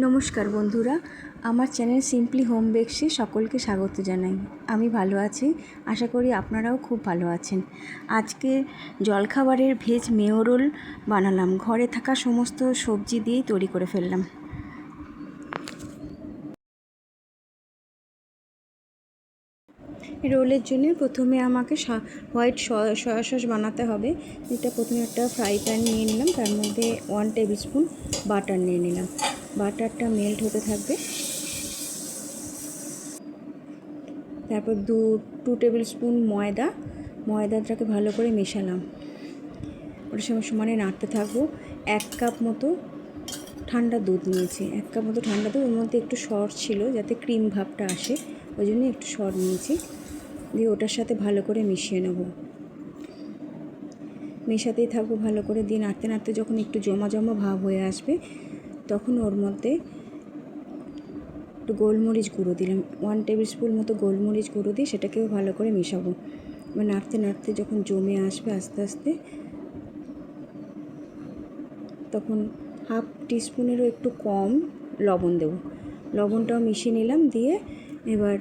নমস্কার বন্ধুরা, আমার চ্যানেল সিম্পলি হোম বেক্সে সকলকে স্বাগত জানাই। আমি ভালো আছি, আশা করি আপনারাও খুব ভালো আছেন। আজকে জলখাবারের ভেজ মেয়ো রোল বানালাম। ঘরে থাকা সমস্ত সবজি দিয়েই তৈরি করে ফেললাম। রোলের জন্য প্রথমে আমাকে হোয়াইট সয়া সস বানাতে হবে। এটা প্রথমে একটা ফ্রাই প্যান নিয়ে নিলাম, তার মধ্যে 1 টেবিল স্পুন বাটার নিয়ে নিলাম। বাটারটা মেল্ট হতে থাকবে। তারপর 2 টেবিল স্পুন ময়দাটাকে ভালো করে মেশালাম। ওটার সঙ্গে সমানে নাড়তে থাকবো। 1 কাপ মতো ঠান্ডা দুধ নিয়েছি। 1 কাপ মতো ঠান্ডা দুধ, ওর মধ্যে একটু সর ছিল যাতে ক্রিম ভাবটা আসে, ওই জন্য একটু সর নিয়েছি। দিয়ে ওটার সাথে ভালো করে মিশিয়ে নেব। মেশাতেই থাকবো ভালো করে। দিয়ে নাড়তে নাড়তে যখন একটু জমা জমা ভাব হয়ে আসবে, তখন ওর মধ্যে একটু গোলমরিচ গুঁড়ো দিলাম। 1 টেবিল স্পুন মতো গোলমরিচ গুঁড়ো দিয়ে সেটাকেও ভালো করে মেশাবো। এবার নাড়তে নাড়তে যখন জমে আসবে আস্তে আস্তে, তখন 1/2 টিস্পুনেরও একটু কম লবণ দেবো। লবণটাও মিশিয়ে নিলাম। দিয়ে এবার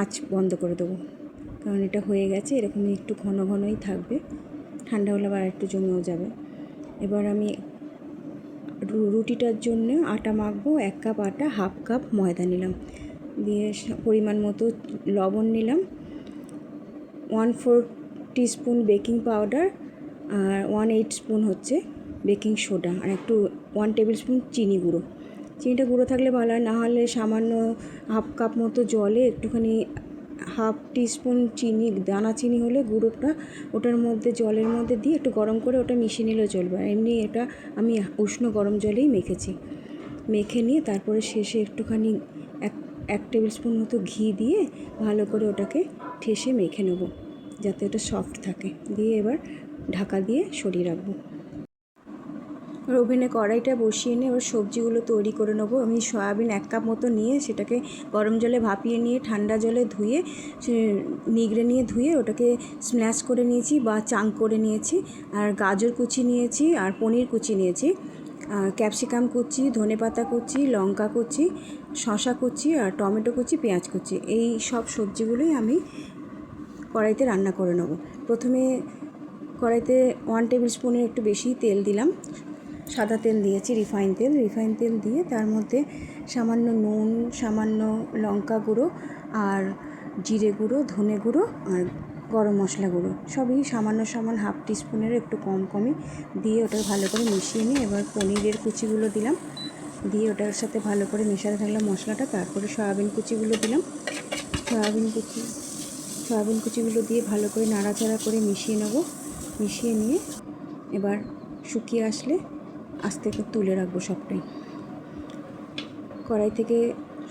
আঁচ বন্ধ করে দেবো, কারণ এটা হয়ে গেছে। এরকমই একটু ঘন ঘনই থাকবে, ঠান্ডা হলে আবার একটু জমেও যাবে। এবার আমি রুটিটার জন্য আটা মাখবো। 1 কাপ আটা, 1/2 কাপ ময়দা নিলাম। দিয়ে পরিমাণ মতো লবণ নিলাম, 1/4 টিস্পুন বেকিং পাউডার, আর 1/8 স্পুন হচ্ছে বেকিং সোডা, আর একটু 1 টেবিল স্পুন চিনি গুঁড়ো। চিনিটা গুঁড়ো থাকলে ভালো হয়, না হলে সামান্য 1/2 কাপ মতো জলে একটুখানি 1/2 টিস্পুন চিনি, দানা চিনি হলে গুঁড়োটা ওটার মধ্যে জলের মধ্যে দিয়ে একটু গরম করে ওটা মিশিয়ে নিলেও চলবে। এমনি এটা আমি উষ্ণ গরম জলেই মেখেছি। মেখে নিয়ে তারপরে শেষে একটুখানি 1 টেবিল স্পুন মতো ঘি দিয়ে ভালো করে ওটাকে ঠেসে মেখে নেব, যাতে ওটা সফট থাকে। দিয়ে এবার ঢাকা দিয়ে সরিয়ে রাখবো। ওভেনে কড়াইটা বসিয়ে নিয়ে এবার সবজিগুলো তৈরি করে নেবো। আমি সয়াবিন 1 কাপ মতো নিয়ে সেটাকে গরম জলে ভাপিয়ে নিয়ে ঠান্ডা জলে ধুয়ে নিগড়ে নিয়ে ধুয়ে ওটাকে স্ম্যাশ করে নিয়েছি বা চাঙ্ক করে নিয়েছি। আর গাজর কুচি নিয়েছি, আর পনির কুচি নিয়েছি, আর ক্যাপসিকাম কুচি, ধনেপাতা কুচি, লঙ্কা কুচি, শসা কুচি, আর টমেটো কুচি, পেঁয়াজ কুচি। এই সব সবজিগুলোই আমি কড়াইতে রান্না করে নেব। প্রথমে কড়াইতে 1 টেবিল স্পুনের একটু বেশি তেল দিলাম। সাদা তেল দিয়েছি, রিফাইন তেল দিয়ে তার মধ্যে সামান্য নুন, সামান্য লঙ্কা গুঁড়ো, আর জিরে গুঁড়ো, ধনে গুঁড়ো, আর গরম মশলা গুঁড়ো সবই সামান্য 1/2 টিস্পুনের একটু কম কমই দিয়ে ওটা ভালো করে মিশিয়ে নিয়ে এবার পনিরের কুচিগুলো দিলাম। দিয়ে ওটার সাথে ভালো করে মেশাতে থাকলাম মশলাটা। তারপরে সয়াবিন কুচিগুলো দিলাম। সয়াবিন কুচিগুলো দিয়ে ভালো করে নাড়াচাড়া করে মিশিয়ে নেব। মিশিয়ে নিয়ে এবার শুকিয়ে আসলে আস্তে করে তুলে রাখবো সবটাই। কড়াই থেকে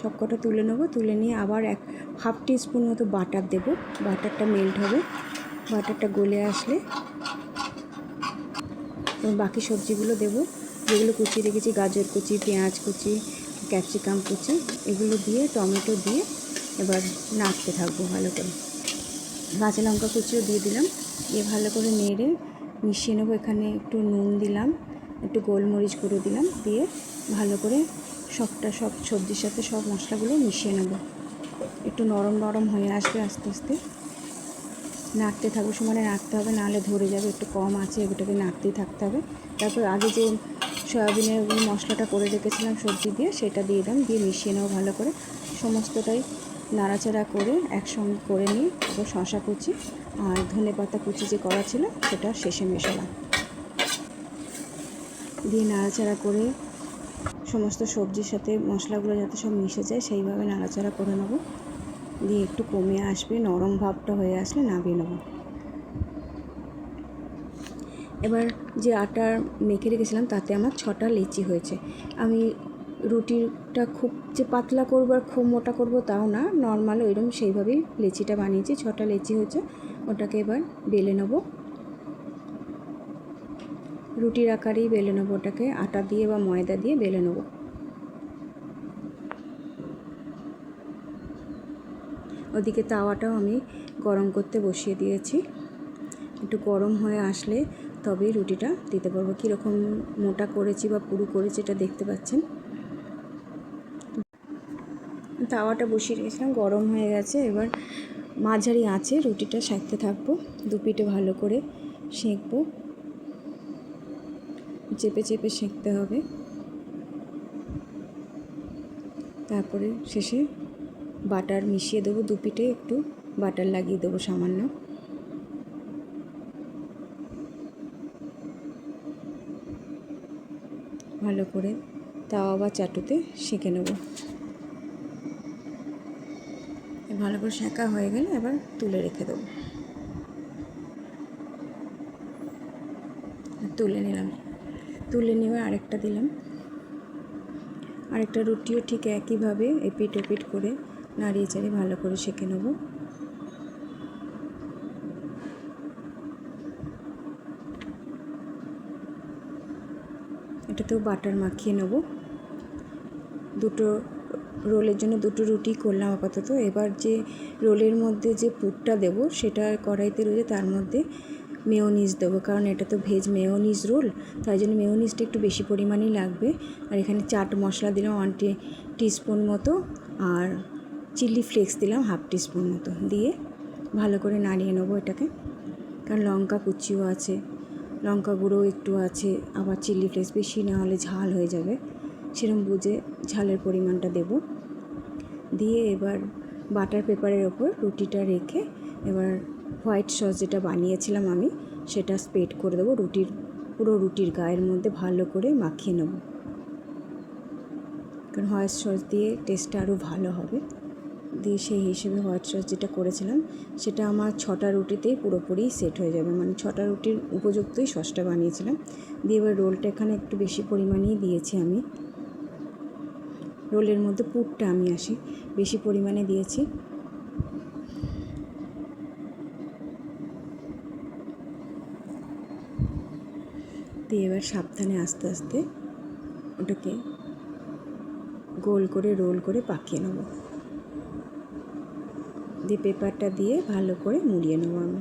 সব কটা তুলে নেবো। তুলে নিয়ে আবার 1/2 টিস্পুন মতো বাটার দেবো। বাটারটা মেল্ট হবে। বাটারটা গলে আসলে বাকি সবজিগুলো দেবো, যেগুলো কুচি রেখেছি, গাজর কুচি, পেঁয়াজ কুচি, ক্যাপসিকাম কুচি, এগুলো দিয়ে টমেটো দিয়ে এবার নাড়তে থাকবো ভালো করে। কাঁচা লঙ্কা কুচিও দিয়ে দিলাম। দিয়ে ভালো করে নেড়ে মিশিয়ে নেবো। এখানে একটু নুন দিলাম, একটু গোলমরিচ গুঁড়ো দিলাম। দিয়ে ভালো করে সব সবজির সাথে সব মশলাগুলো মিশিয়ে নেব। একটু নরম নরম হয়ে আসবে আস্তে আস্তে। নাড়তে থাকবো, সমানে নাড়তে হবে, নাহলে ধরে যাবে। একটু কম আছে, এগুলোকে নাড়তেই থাকতে হবে। তারপর আগে যে সয়াবিনের মশলাটা করে রেখেছিলাম সবজি দিয়ে, সেটা দিয়ে দিলাম। দিয়ে মিশিয়ে নেবো ভালো করে। সমস্তটাই নাড়াচাড়া করে একসঙ্গে করে নিয়ে তারপর শসা কুচি আর ধনেপাতা কুচি যে করা ছিল সেটা শেষে মেশালাম। দিয়ে নাড়াচাড়া করে সমস্ত সবজির সাথে মশলাগুলো যাতে সব মিশে যায় সেইভাবে নাড়াচাড়া করে নেব। দিয়ে একটু কমে আসবে, নরম ভাবটা হয়ে আসলে নামিয়ে নেব। এবার যে আটা মেখে রেখেছিলাম তাতে আমার 6টা লেচি হয়েছে। আমি রুটিটা খুব যে পাতলা করবো আর খুব মোটা করবো তাও না, নর্মাল ওইরকম সেইভাবেই লেচিটা বানিয়েছি। 6টা লেচি হয়েছে। ওটাকে এবার বেলে নেব, রুটির আকারেই বেলে নেব। ওটাকে আটা দিয়ে বা ময়দা দিয়ে বেলে নেব। ওদিকে তাওয়াটাও আমি গরম করতে বসিয়ে দিয়েছি। একটু গরম হয়ে আসলে তবেই রুটিটা দিতে পারবো। কীরকম মোটা করেছি বা পুরু করেছি এটা দেখতে পাচ্ছেন। তাওয়াটা বসিয়ে রেখেছিলাম, গরম হয়ে গেছে। এবার মাঝারি আঁচে রুটিটা সেঁকতে থাকবো, দু পিঠে ভালো করে সেঁকবো, চেপে চেপে সেঁকতে হবে। তারপরে শেষে বাটার মিশিয়ে দেবো, দু পিঠে একটু বাটার লাগিয়ে দেবো সামান্য। ভালো করে তাওয়া বা চাটুতে সেঁকে নেব। ভালো করে সেঁকা হয়ে গেলে এবার তুলে রেখে দেবো। তুলে নিলাম, তুলে নিয়ে আরেকটা দিলাম, আরেকটা রুটিও ঠিক একইভাবে এপিট ওপিট করে নাড়িয়ে চাড়িয়ে ভালো করে সেঁকে নেব। এটাতেও বাটার মাখিয়ে নেব। দুটো রোলের জন্য দুটো রুটি করলাম আপাতত। এবার যে রোলের মধ্যে যে পুরটা দেবো সেটা কড়াইতে রয়েছে, তার মধ্যে মেয়োনিজ দেবো, কারণ এটা তো ভেজ মেয়োনিজ রোল, তাই জন্য মেয়োনিজটা একটু বেশি পরিমাণেই লাগবে। আর এখানে চাট মশলা দিলাম 1 টিস্পুন মতো, আর চিলি ফ্লেক্স দিলাম 1/2 টিস্পুন মতো, দিয়ে ভালো করে নাড়িয়ে নেবো এটাকে। কারণ লঙ্কা কুচিও আছে, লঙ্কা গুঁড়ো একটু আছে, আবার চিলি ফ্লেক্স বেশি না হলে ঝাল হয়ে যাবে, সেরকম বুঝে ঝালের পরিমাণটা দেব। দিয়ে এবার বাটার পেপারের ওপর রুটিটা রেখে এবার হোয়াইট সস যেটা বানিয়েছিলাম আমি সেটা স্প্রেড করে দেবো পুরো রুটির গায়ের মধ্যে, ভালো করে মাখিয়ে নেব। কারণ হোয়াইট সস দিয়ে টেস্টটা আরও ভালো হবে। দিয়ে সেই হিসেবে হোয়াইট সস যেটা করেছিলাম সেটা আমার 6টা রুটিতেই পুরোপুরি সেট হয়ে যাবে, মানে 6টা রুটির উপযুক্তই সসটা বানিয়েছিলাম। দিয়ে এবার রোলটা এখানে একটু বেশি পরিমাণেই দিয়েছি আমি, রোলের মধ্যে পুরটা আমি বেশি পরিমাণে দিয়েছি। দিয়ে এবার সাবধানে আস্তে আস্তে ওটাকে গোল করে রোল করে পাকিয়ে নেব। দিয়ে পেপারটা দিয়ে ভালো করে মুড়িয়ে নেব আমি।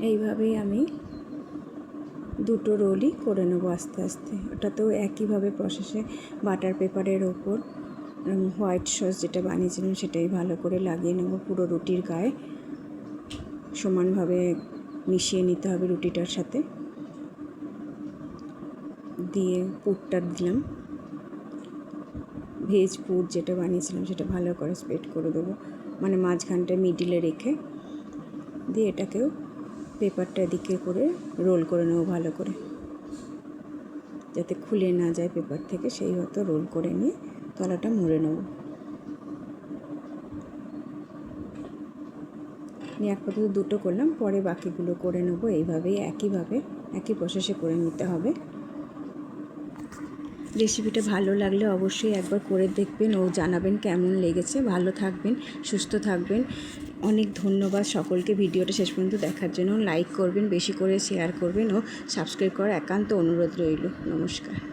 এইভাবেই আমি দুটো রোলই করে নেবো আস্তে আস্তে। ওটাতেও একইভাবে প্রসেসে বাটার পেপারের ওপর হোয়াইট সস যেটা বানিয়েছিলাম সেটাই ভালো করে লাগিয়ে নেব পুরো রুটির গায়ে, সমানভাবে মিশিয়ে নিতে হবে রুটিটার সাথে। দিয়ে পুরটা দিলাম, ভেজ পুর যেটা বানিয়েছিলাম সেটা ভালো করে স্প্রেড করে দেবো, মানে মাঝখানটা মিডিলে রেখে। দিয়ে এটাকেও পেপারটা এদিকে করে রোল করে নেবো ভালো করে, যাতে খুলে না যায় পেপার থেকে, সেই মতো রোল করে নিয়ে তলাটা মুড়ে নেব। নিয়ে আপাতত দুটো করলাম, পরে বাকিগুলো করে নেবো। এইভাবেই একইভাবে একই প্রসেসে করে নিতে হবে। রেসিপিটা ভালো লাগলে অবশ্যই একবার করে দেখবেন ও জানাবেন কেমন লেগেছে। ভালো থাকবেন, সুস্থ থাকবেন। অনেক ধন্যবাদ সকলকে ভিডিওটা শেষ পর্যন্ত দেখার জন্য। লাইক করবেন, বেশি করে শেয়ার করবেন ও সাবস্ক্রাইব করার একান্ত অনুরোধ রইল। নমস্কার।